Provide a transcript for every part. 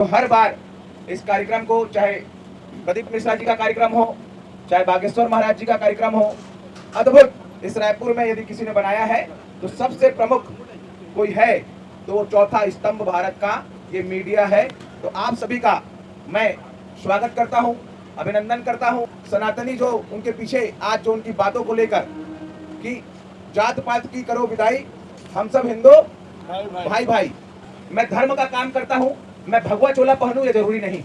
तो हर बार इस कार्यक्रम को, चाहे प्रदीप मिश्रा जी का कार्यक्रम हो, चाहे बागेश्वर महाराज जी का कार्यक्रम हो, अद्भुत इस रायपुर में यदि किसी ने बनाया है तो सबसे प्रमुख कोई है तो वो चौथा स्तंभ भारत का ये मीडिया है। तो आप सभी का मैं स्वागत करता हूं, अभिनंदन करता हूं। सनातनी जो उनके पीछे आज जो उनकी बातों को लेकर कि जात पात की करो विदाई, हम सब हिंदू भाई भाई। मैं धर्म का काम करता हूं, मैं भगवा चोला पहनूं ये जरूरी नहीं।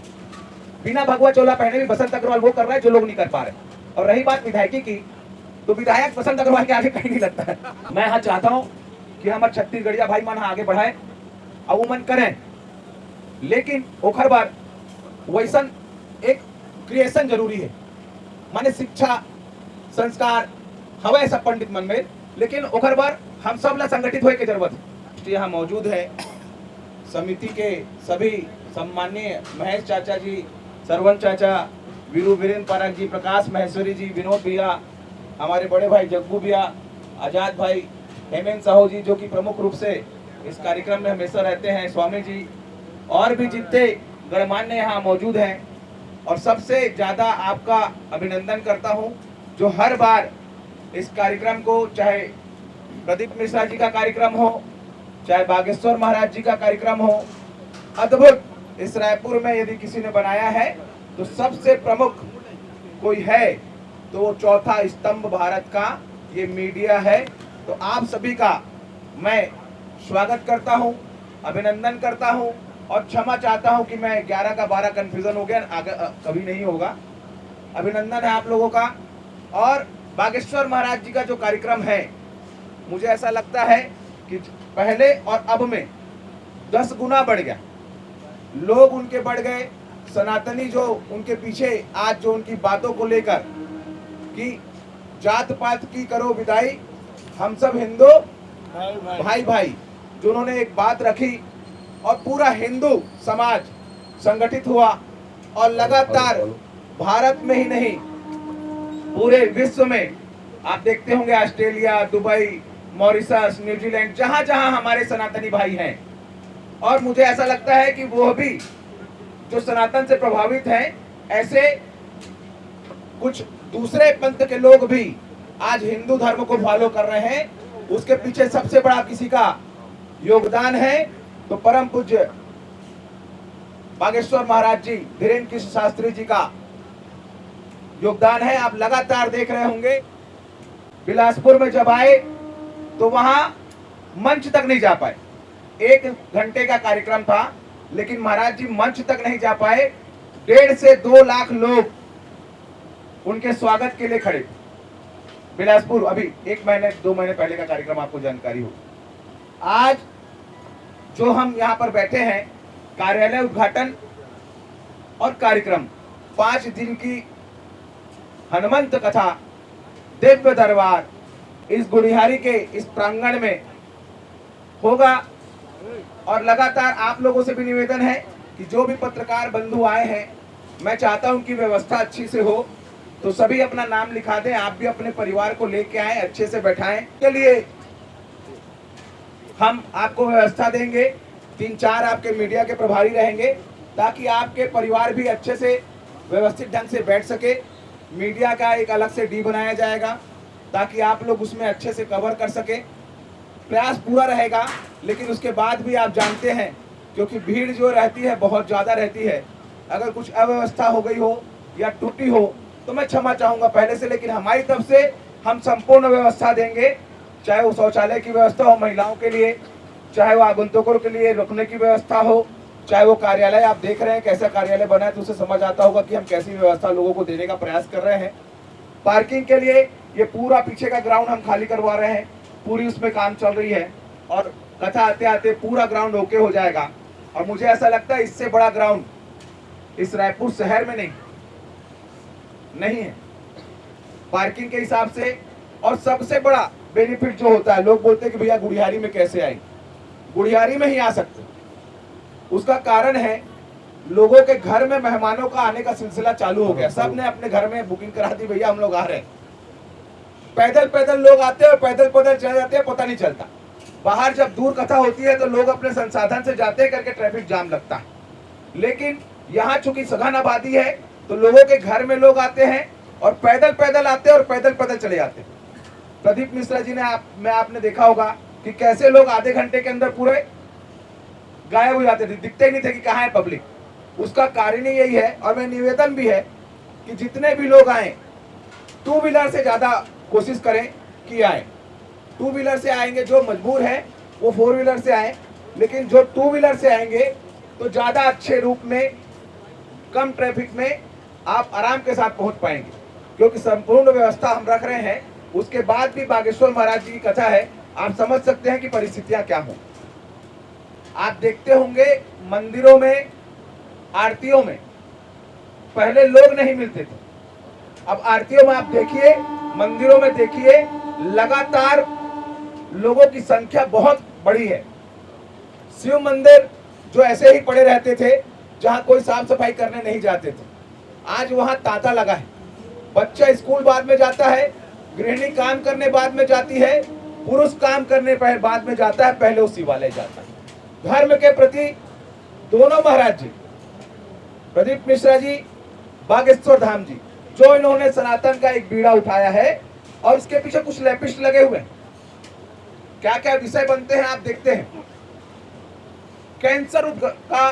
बिना भगवा चोला पहने भी बसंत अग्रवाल वो कर रहा है जो लोग नहीं कर पा रहे। और रही बात विधायकी की, तो विधायक बसंत अग्रवाल के आगे कहीं नहीं लगता है। मैं यहाँ चाहता हूँ कि हमारे छत्तीसगढ़िया भाई मन आगे बढ़ाए, अवमन करें, लेकिन ओखर बार वैसन एक क्रिएशन जरूरी है। माने शिक्षा संस्कार हवा सब पंडित मन में, लेकिन ओखर बार हम सब ला संगठित होए के जरूरत है। यहाँ मौजूद है समिति के सभी सम्माननीय महेश चाचा जी, सरवन चाचा, वीरू वीरेंद्र पारक जी, प्रकाश महेश्वरी जी, विनोद भैया, हमारे बड़े भाई जग्गू भैया, आजाद भाई, हेमेंद्र साहू जी जो कि प्रमुख रूप से इस कार्यक्रम में हमेशा रहते हैं, स्वामी जी, और भी जितने गणमान्य यहाँ मौजूद हैं। और सबसे ज़्यादा आपका अभिनंदन करता हूँ जो हर बार इस कार्यक्रम को, चाहे प्रदीप मिश्रा जी का कार्यक्रम हो, चाहे बागेश्वर महाराज जी का कार्यक्रम हो, अद्भुत इस रायपुर में यदि किसी ने बनाया है तो सबसे प्रमुख कोई है तो वो चौथा स्तंभ भारत का ये मीडिया है। तो आप सभी का मैं स्वागत करता हूं, अभिनंदन करता हूं और क्षमा चाहता हूं कि मैं 11 का 12 कंफ्यूजन हो गया, आगे कभी नहीं होगा। अभिनंदन है आप लोगों का। और बागेश्वर महाराज जी का जो कार्यक्रम है, मुझे ऐसा लगता है कि पहले और अब में 10 गुना बढ़ गया, लोग उनके बढ़ गए। सनातनी जो उनके पीछे आज जो उनकी बातों को लेकर कि जात पात की करो विदाई, हम सब हिंदू भाई भाई, जो उन्होंने एक बात रखी और पूरा हिंदू समाज संगठित हुआ और लगातार भारत में ही नहीं पूरे विश्व में आप देखते होंगे, ऑस्ट्रेलिया, दुबई, मॉरिशस, न्यूजीलैंड, जहां जहां हमारे सनातनी भाई हैं। और मुझे ऐसा लगता है कि वो भी जो सनातन से प्रभावित हैं, ऐसे कुछ दूसरे पंथ के लोग भी आज हिंदू धर्म को फॉलो कर रहे हैं। उसके पीछे सबसे बड़ा किसी का योगदान है तो परम पूज्य बागेश्वर महाराज जी, धीरेन्द्र कृष्ण शास्त्री जी का योगदान है। आप लगातार देख रहे होंगे, बिलासपुर में जब आए तो वहां मंच तक नहीं जा पाए। 1 घंटे का कार्यक्रम था, लेकिन महाराज जी मंच तक नहीं जा पाए। 1.5 से 2 लाख लोग उनके स्वागत के लिए खड़े। बिलासपुर अभी 1 महीने 2 महीने पहले का कार्यक्रम, आपको जानकारी हो। आज जो हम यहाँ पर बैठे हैं, कार्यालय उद्घाटन और कार्यक्रम, 5 दिन की हनुमंत कथा, दिव्य दरबार इस गुड़ियारी के इस प्रांगण में होगा। और लगातार आप लोगों से भी निवेदन है कि जो भी पत्रकार बंधु आए हैं, मैं चाहता हूं कि व्यवस्था अच्छी से हो, तो सभी अपना नाम लिखा दें। आप भी अपने परिवार को लेके आए, अच्छे से बैठाएं। के लिए हम आपको व्यवस्था देंगे, 3-4 आपके मीडिया के प्रभारी रहेंगे, ताकि आपके परिवार भी अच्छे से व्यवस्थित ढंग से बैठ सके। मीडिया का एक अलग से डी बनाया जाएगा ताकि आप लोग उसमें अच्छे से कवर कर सके। प्रयास पूरा रहेगा, लेकिन उसके बाद भी आप जानते हैं, क्योंकि भीड़ जो रहती है बहुत ज़्यादा रहती है, अगर कुछ अव्यवस्था हो गई हो या टूटी हो तो मैं क्षमा चाहूँगा पहले से। लेकिन हमारी तरफ से हम संपूर्ण व्यवस्था देंगे, चाहे वो शौचालय की व्यवस्था हो महिलाओं के लिए, चाहे वो आगंतुकों के लिए रुकने की व्यवस्था हो, चाहे वो कार्यालय, आप देख रहे हैं कैसा कार्यालय बना है, तो उसे समझ आता होगा कि हम कैसी व्यवस्था लोगों को देने का प्रयास कर रहे हैं। पार्किंग के लिए ये पूरा पीछे का ग्राउंड हम खाली करवा रहे हैं, पूरी उसमें काम चल रही है। और कथा आते आते पूरा ग्राउंड ओके हो जाएगा। और मुझे ऐसा लगता है इससे बड़ा ग्राउंड इस रायपुर शहर में नहीं है पार्किंग के हिसाब से। और सबसे बड़ा बेनिफिट जो होता है, लोग बोलते हैं कि भैया गुड़ियारी में कैसे आए, गुड़ियारी में ही आ सकते। उसका कारण है लोगों के घर में मेहमानों का आने का सिलसिला चालू हो गया। सब ने अपने घर में बुकिंग करा दी, भैया हम लोग आ रहे हैं। पैदल पैदल लोग आते हैं और पैदल पैदल चले जाते हैं, पता नहीं चलता। बाहर जब दूर कथा होती है तो लोग अपने संसाधन से जाते हैं करके ट्रैफिक जाम लगता है। लेकिन यहाँ चूंकि सघन आबादी है तो लोगों के घर में लोग आते हैं और पैदल पैदल आते हैं और पैदल पैदल चले जाते हैं। प्रदीप मिश्रा जी ने आपने देखा होगा कि कैसे लोग आधे घंटे के अंदर पूरे गायब हो जाते थे, दिखते ही नहीं थे कि कहाँ है पब्लिक। उसका कारण ही यही है, और मैं निवेदन भी है कि जितने भी लोग आए टू व्हीलर से ज्यादा कोशिश करें कि आए। टू व्हीलर से आएंगे जो मजबूर है वो फोर व्हीलर से आए, लेकिन जो टू व्हीलर से आएंगे तो ज्यादा अच्छे रूप में कम ट्रैफिक में आप आराम के साथ पहुंच पाएंगे, क्योंकि संपूर्ण व्यवस्था हम रख रहे हैं। उसके बाद भी बागेश्वर महाराज जी की कथा है, आप समझ सकते हैं कि परिस्थितियां क्या हों। आप देखते होंगे मंदिरों में, आरतियों में पहले लोग नहीं मिलते थे, अब आरतियों में आप देखिए, मंदिरों में देखिए, लगातार लोगों की संख्या बहुत बड़ी है। शिव मंदिर जो ऐसे ही पड़े रहते थे, जहां कोई साफ सफाई करने नहीं जाते थे, आज वहां तांता लगा है। बच्चा स्कूल बाद में जाता है, गृहिणी काम करने बाद में जाती है, पुरुष काम करने बाद में जाता है, पहले वो शिवालय जाता है। धर्म के प्रति दोनों महाराज जी, प्रदीप मिश्रा जी, बागेश्वर धाम जी, जो इन्होंने सनातन का एक बीड़ा उठाया है, और इसके पीछे कुछ लेपिस्ट लगे हुए हैं। क्या क्या विषय बनते हैं आप देखते हैं। कैंसर का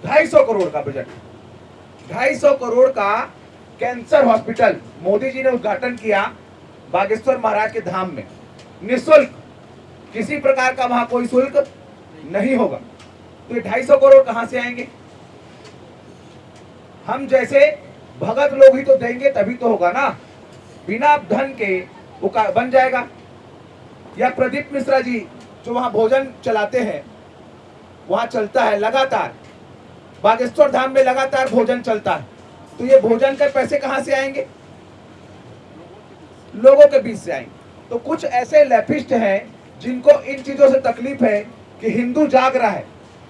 250 करोड़ का बजट, 250 करोड़ का कैंसर हॉस्पिटल मोदी जी ने उद्घाटन किया बागेश्वर महाराज के धाम में, निःशुल्क, किसी प्रकार का वहां कोई शुल्क नहीं होगा। तो ये 250 करोड़ कहां से आएंगे? हम जैसे भगत लोग ही तो देंगे, तभी तो होगा ना। बिना धन के वो बन जाएगा। या प्रदीप मिश्रा जी जो वहां भोजन चलाते हैं, वहां चलता है लगातार, बागेश्वर धाम में लगातार भोजन चलता है, तो ये भोजन के पैसे कहां से आएंगे? लोगों के बीच से आएंगे। तो कुछ ऐसे लेफिस्ट हैं जिनको इन चीजों से तकलीफ है कि हिंदू जाग रहा है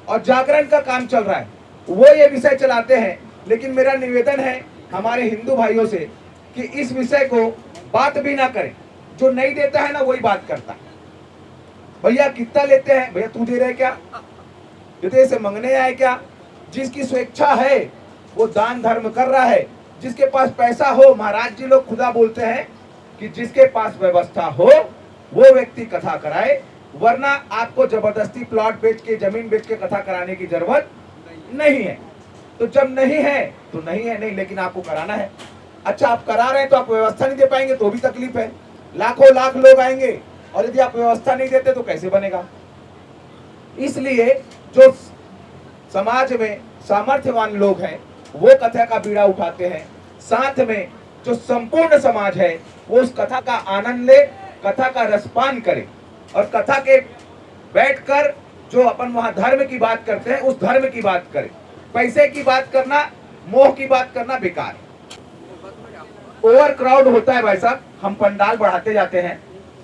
और जागरण का काम चल रहा है, वो ये विषय चलाते हैं। लेकिन मेरा निवेदन है हमारे हिंदू भाइयों से कि इस विषय को बात भी ना करें। जो नहीं देता है ना वही बात करता है। भैया कितना लेते हैं? भैया तू दे रहे क्या? हृदय से मंगने आए क्या? जिसकी स्वेच्छा है वो दान धर्म कर रहा है। जिसके पास पैसा हो, महाराज जी लोग खुदा बोलते हैं कि जिसके पास व्यवस्था हो वो व्यक्ति कथा कराए, वरना आपको जबरदस्ती प्लॉट बेच के, जमीन बेच के कथा कराने की जरूरत नहीं है। तो जब नहीं है तो नहीं है, नहीं, लेकिन आपको कराना है। अच्छा, आप करा रहे हैं तो आप व्यवस्था नहीं दे पाएंगे तो भी तकलीफ है। लाखों लाख लोग आएंगे और यदि आप व्यवस्था नहीं देते तो कैसे बनेगा? इसलिए जो समाज में सामर्थ्यवान लोग हैं वो कथा का बीड़ा उठाते हैं, साथ में जो संपूर्ण समाज है वो उस कथा का आनंद ले, कथा का रसपान करे, और कथा के बैठकर जो अपन वहां धर्म की बात करते हैं उस धर्म की बात करें। पैसे की बात करना, मोह की बात करना बेकार। ओवर क्राउड होता है भाई साहब, हम पंडाल बढ़ाते जाते हैं।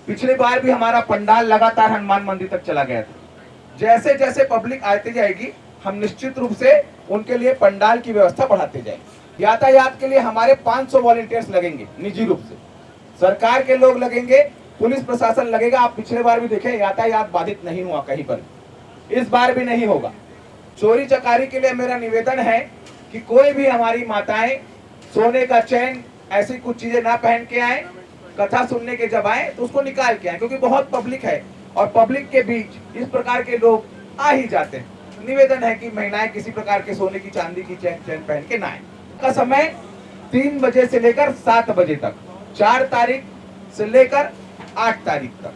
पिछली बार भी हमारा पंडाल लगातार हनुमान मंदिर तक चला गया था। जैसे जैसे पब्लिक आती जाएगी हम निश्चित रूप से उनके लिए पंडाल की व्यवस्था बढ़ाते जाएंगे। यातायात के लिए हमारे 500 वॉलंटियर्स लगेंगे निजी रूप से, सरकार के लोग लगेंगे, पुलिस प्रशासन लगेगा। आप पिछले बार भी देखें यातायात बाधित नहीं हुआ कहीं पर, इस बार भी नहीं होगा। चोरी चकारी के लिए मेरा निवेदन है कि कोई भी हमारी माताएं सोने का चैन ऐसी कुछ चीजें ना पहन के आए, कथा सुनने के जब आए तो उसको निकाल के आए, क्योंकि बहुत पब्लिक है और पब्लिक के बीच इस प्रकार के लोग आ ही जाते हैं। निवेदन है कि महिलाएं किसी प्रकार के सोने की, चांदी की चैन पहन के ना आए। का समय 3 बजे से लेकर 7 बजे तक, 4 तारीख से लेकर 8 तारीख तक।